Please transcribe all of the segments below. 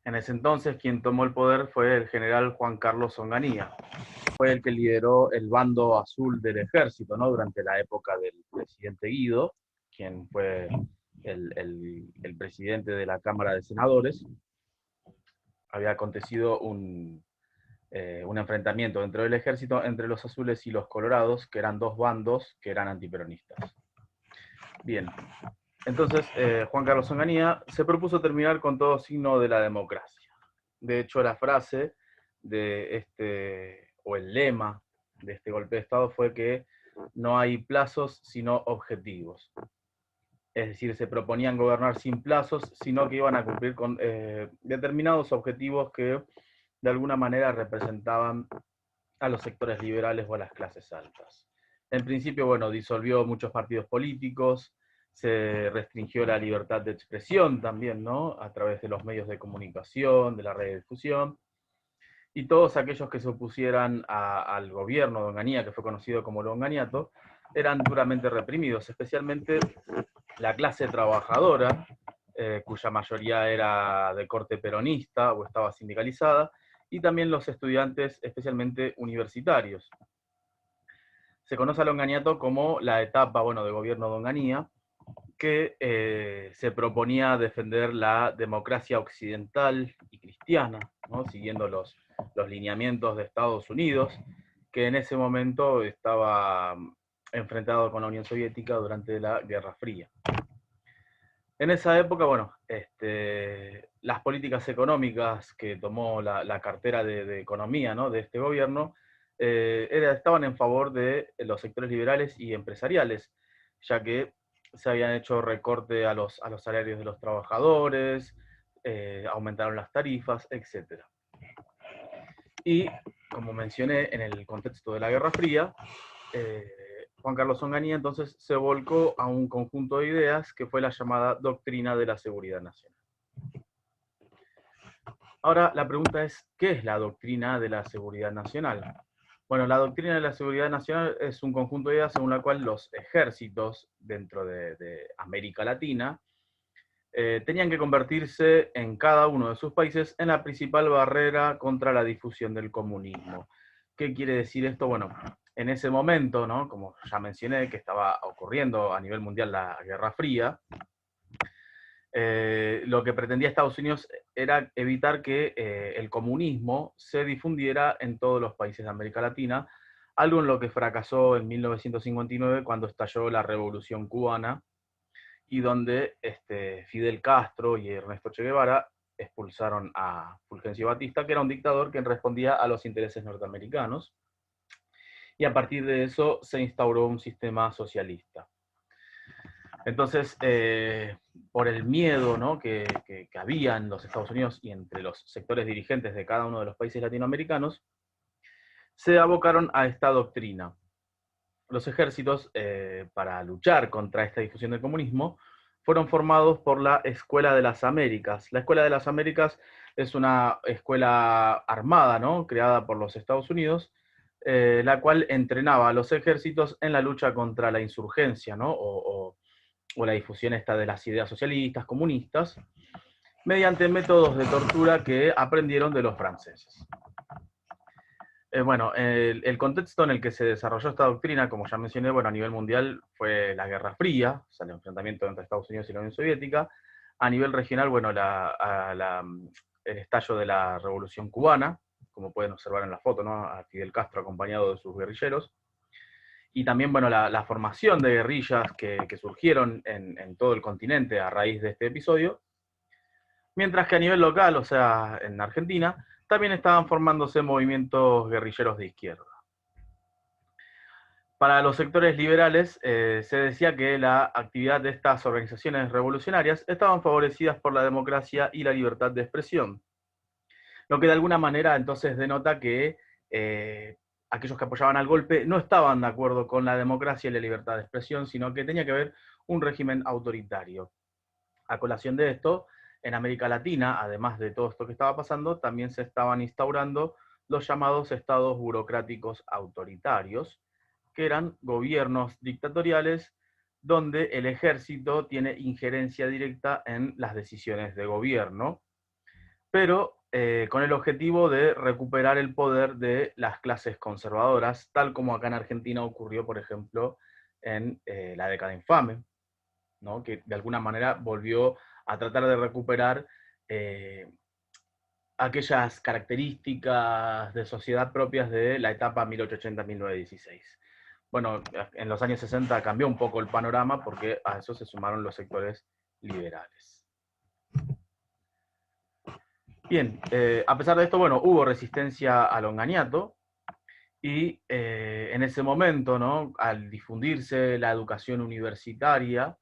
En ese entonces, quien tomó el poder fue el general Juan Carlos Onganía. Fue el que lideró el bando azul del ejército, ¿no? Durante la época del presidente Guido, quien fue el presidente de la Cámara de Senadores. Había acontecido un enfrentamiento dentro del ejército entre los azules y los colorados, que eran dos bandos que eran antiperonistas. Bien, entonces Juan Carlos Onganía se propuso terminar con todo signo de la democracia. De hecho, la frase o el lema de este golpe de Estado fue que no hay plazos sino objetivos. Es decir, se proponían gobernar sin plazos, sino que iban a cumplir con determinados objetivos que de alguna manera representaban a los sectores liberales o a las clases altas. En principio, bueno, disolvió muchos partidos políticos, se restringió la libertad de expresión también, ¿no? A través de los medios de comunicación, de la radiodifusión, y todos aquellos que se opusieran al gobierno de Onganía, que fue conocido como el Onganiato, eran duramente reprimidos, especialmente la clase trabajadora, cuya mayoría era de corte peronista o estaba sindicalizada, y también los estudiantes, especialmente universitarios. Se conoce al Onganiato como la etapa, bueno, de gobierno de Onganía, que se proponía defender la democracia occidental y cristiana, ¿no? Siguiendo los lineamientos de Estados Unidos, que en ese momento estaba enfrentado con la Unión Soviética durante la Guerra Fría. En esa época, bueno, las políticas económicas que tomó la cartera de economía, ¿no? De este gobierno estaban en favor de los sectores liberales y empresariales, ya que se habían hecho recorte a los salarios de los trabajadores, aumentaron las tarifas, etc. Y, como mencioné, en el contexto de la Guerra Fría, Juan Carlos Onganía entonces se volcó a un conjunto de ideas que fue la llamada doctrina de la seguridad nacional. Ahora la pregunta es, ¿qué es la doctrina de la seguridad nacional? Bueno, la doctrina de la seguridad nacional es un conjunto de ideas según la cual los ejércitos dentro de América Latina tenían que convertirse en cada uno de sus países en la principal barrera contra la difusión del comunismo. ¿Qué quiere decir esto? Bueno, en ese momento, ¿no? Como ya mencioné, que estaba ocurriendo a nivel mundial la Guerra Fría, lo que pretendía Estados Unidos era evitar que el comunismo se difundiera en todos los países de América Latina, algo en lo que fracasó en 1959 cuando estalló la Revolución Cubana, y donde Fidel Castro y Ernesto Che Guevara expulsaron a Fulgencio Batista, que era un dictador que respondía a los intereses norteamericanos, y a partir de eso se instauró un sistema socialista. Entonces, por el miedo, ¿no? que había en los Estados Unidos y entre los sectores dirigentes de cada uno de los países latinoamericanos, se abocaron a esta doctrina. Los ejércitos, para luchar contra esta difusión del comunismo, fueron formados por la Escuela de las Américas. La Escuela de las Américas es una escuela armada, ¿no? Creada por los Estados Unidos, la cual entrenaba a los ejércitos en la lucha contra la insurgencia, ¿no? o la difusión esta de las ideas socialistas, comunistas, mediante métodos de tortura que aprendieron de los franceses. Bueno, el contexto en el que se desarrolló esta doctrina, como ya mencioné, bueno, a nivel mundial fue la Guerra Fría, o sea, el enfrentamiento entre Estados Unidos y la Unión Soviética. A nivel regional, bueno, el estallo de la Revolución Cubana, como pueden observar en la foto, ¿no? A Fidel Castro acompañado de sus guerrilleros. Y también, bueno, la formación de guerrillas que surgieron en todo el continente a raíz de este episodio. Mientras que a nivel local, o sea, en Argentina, también estaban formándose movimientos guerrilleros de izquierda. Para los sectores liberales, se decía que la actividad de estas organizaciones revolucionarias estaban favorecidas por la democracia y la libertad de expresión. Lo que de alguna manera entonces denota que aquellos que apoyaban al golpe no estaban de acuerdo con la democracia y la libertad de expresión, sino que tenía que haber un régimen autoritario. A colación de esto, en América Latina, además de todo esto que estaba pasando, también se estaban instaurando los llamados estados burocráticos autoritarios, que eran gobiernos dictatoriales donde el ejército tiene injerencia directa en las decisiones de gobierno. pero con el objetivo de recuperar el poder de las clases conservadoras, tal como acá en Argentina ocurrió, por ejemplo, en la década infame, ¿no? Que de alguna manera volvió a tratar de recuperar aquellas características de sociedad propias de la etapa 1880-1916. Bueno, en los años 60 cambió un poco el panorama porque a eso se sumaron los sectores liberales. Bien, a pesar de esto, bueno, hubo resistencia al onganiato y en ese momento, ¿no? Al difundirse la educación universitaria,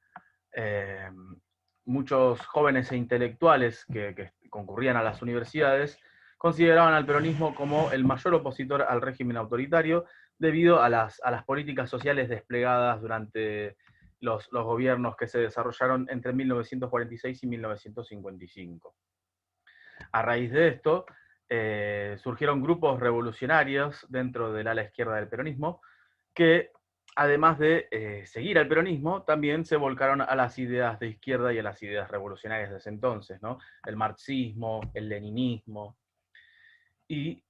eh, muchos jóvenes e intelectuales que concurrían a las universidades consideraban al peronismo como el mayor opositor al régimen autoritario debido a las políticas sociales desplegadas durante los gobiernos que se desarrollaron entre 1946 y 1955. A raíz de esto, surgieron grupos revolucionarios dentro del ala izquierda del peronismo que, además de seguir al peronismo, también se volcaron a las ideas de izquierda y a las ideas revolucionarias de ese entonces, ¿no? El marxismo, el leninismo. Y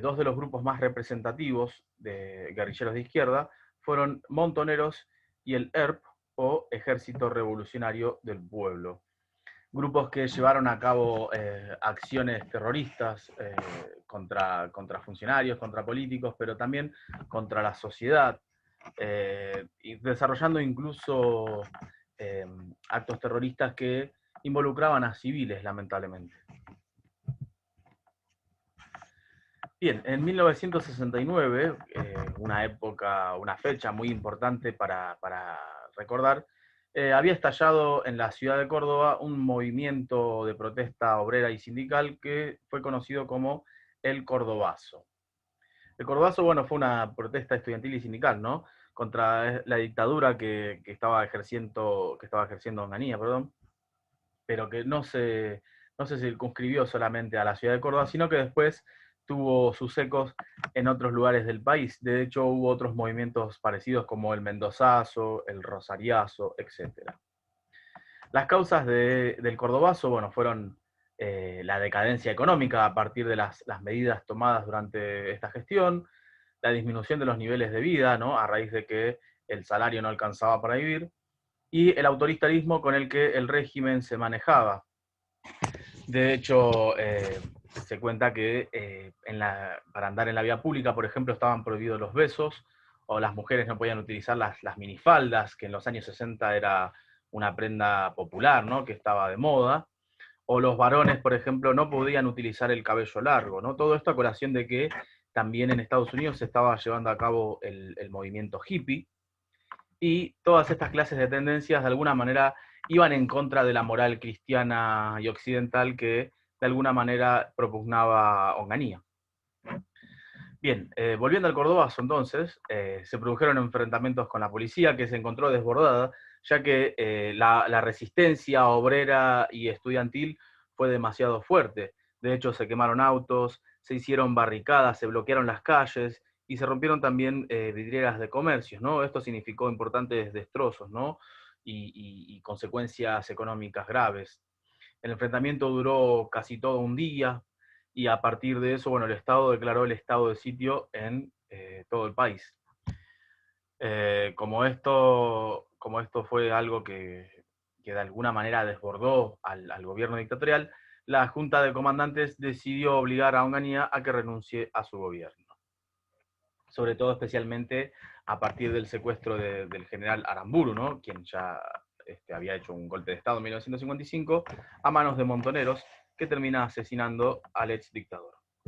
dos de los grupos más representativos de guerrilleros de izquierda fueron Montoneros y el ERP, o Ejército Revolucionario del Pueblo. Grupos que llevaron a cabo acciones terroristas contra funcionarios, contra políticos, pero también contra la sociedad, y desarrollando incluso actos terroristas que involucraban a civiles, lamentablemente. Bien, en 1969, una fecha muy importante para recordar, había estallado en la ciudad de Córdoba un movimiento de protesta obrera y sindical que fue conocido como el Cordobazo. El Cordobazo, bueno, fue una protesta estudiantil y sindical, ¿no? Contra la dictadura que estaba ejerciendo Onganía, perdón, pero que no se circunscribió solamente a la ciudad de Córdoba, sino que después tuvo sus ecos en otros lugares del país. De hecho, hubo otros movimientos parecidos como el Mendozazo, el Rosariazo, etc. Las causas del Cordobazo, bueno, fueron la decadencia económica a partir de las medidas tomadas durante esta gestión, la disminución de los niveles de vida, ¿no? A raíz de que el salario no alcanzaba para vivir, y el autoritarismo con el que el régimen se manejaba. De hecho, se cuenta que para andar en la vía pública, por ejemplo, estaban prohibidos los besos, o las mujeres no podían utilizar las minifaldas, que en los años 60 era una prenda popular, ¿no? Que estaba de moda, o los varones, por ejemplo, no podían utilizar el cabello largo, ¿no? Todo esto a colación de que también en Estados Unidos se estaba llevando a cabo el movimiento hippie, y todas estas clases de tendencias de alguna manera iban en contra de la moral cristiana y occidental que de alguna manera propugnaba Onganía. Bien, volviendo al Cordobazo entonces, se produjeron enfrentamientos con la policía que se encontró desbordada, ya que la resistencia obrera y estudiantil fue demasiado fuerte. De hecho, se quemaron autos, se hicieron barricadas, se bloquearon las calles y se rompieron también vidrieras de comercios, ¿no? Esto significó importantes destrozos, ¿no? Y consecuencias económicas graves. El enfrentamiento duró casi todo un día, y a partir de eso, bueno, el Estado declaró el estado de sitio en todo el país. Como esto fue algo que de alguna manera desbordó al gobierno dictatorial, la Junta de Comandantes decidió obligar a Onganía a que renuncie a su gobierno. Sobre todo, especialmente, a partir del secuestro del general Aramburu, ¿no? Quien ya había hecho un golpe de Estado en 1955 a manos de Montoneros, que termina asesinando al ex dictador.